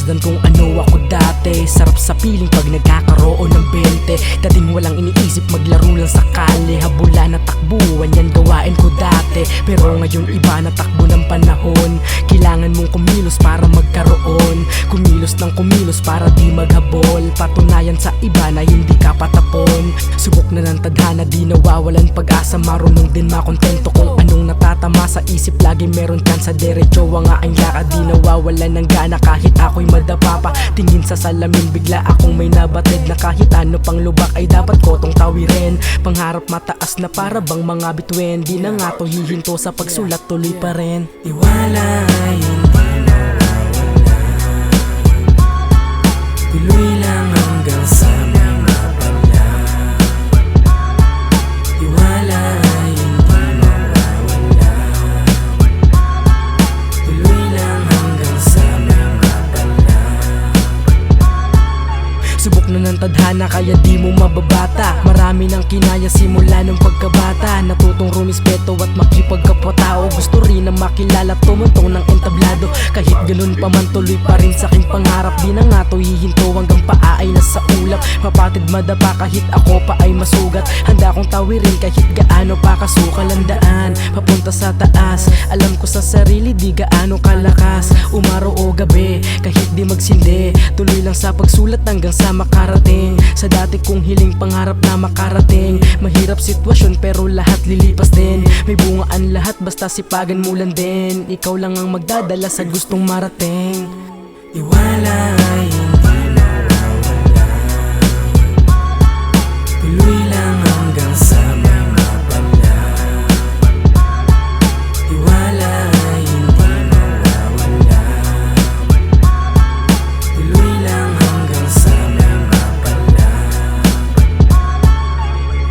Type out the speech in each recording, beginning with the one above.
Masdan kung ano ako dati. Sarap sa piling pag nagkakaroon ng 20. Dating walang iniisip, maglaro lang sakali. Habulan na takbuhan, yan gawain ko dati. Pero ngayon iba na takbo ng panahon. Kailangan mong kumilos para magkaroon. Kumilos ng kumilos para di maghabol. Patunayan sa iba na hindi ka patapon. Subok na ng tadhana, di nawawalan pag-asa. Marunong din makontento kung anong natatama sa isip. Lagi meron kan sa derecho ang aking lakad. Di nawawalan ng gana kahit ako'y madapa pa. Tingin sa salamin bigla akong may nabatid na kahit ano pang lubak ay dapat ko tong tawirin. Pangarap mataas na para bang mga bituin. Di na nga to hihinto sa pagsulat, tuloy pa rin. Tiwala ay hindi nawawala. Tuloy lang hanggang sa may mapala. Tiwala ay hindi nawawala. Tuloy lang hanggang sa may mapala. Subok na ng tadhana kaya di mo mababata. Marami nang kinaya simula ng pagkabata. Natutong rumispeto at makipagkapwa-tao. Gusto rin na makilala, tumuntong ng entablado. Kahit ganun pa man tuloy pa rin sa aking pangarap. Di na nga to hihinto hanggang paa ay nasa ulap. Mapatid madapa kahit ako pa ay masugat. Handa kong tawirin kahit gaano pa kasukal ang daan papunta sa taas. Alam ko sa sarili di gaano kalakas. Umaraw o gabi kahit di magsindi. Tuloy lang sa pagsulat hanggang sa makarating sa dati kong hiling pangarap na makarating. Mahirap sitwasyon pero lahat lilipas din. May bungaan lahat basta sipagan mo lang din. Ikaw lang ang magdadala sa gustong marating. Tiwala ay hindi nawawala. Tuloy lang hanggang sa may mapala. Tiwala ay hindi nawawala. Tuloy lang hanggang sa may mapala.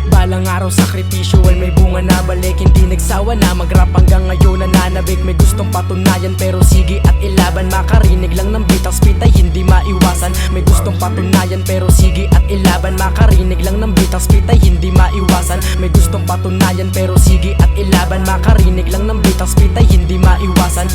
Balang araw sakripisyo ay may bunga na balik. Hindi nagsawa na mag-rap hanggang ngayon nananabik. May gustong patunayan pero sige at ilaban. Makarinig lang ng beat, ang spit ay hindi maiwasan. May gustong patunayan pero sige at ilaban. Makarinig lang ng beat, ang spit ay hindi maiwasan. May gustong patunayan pero sige at ilaban. Makarinig lang ng beat, ang spit ay hindi maiwasan.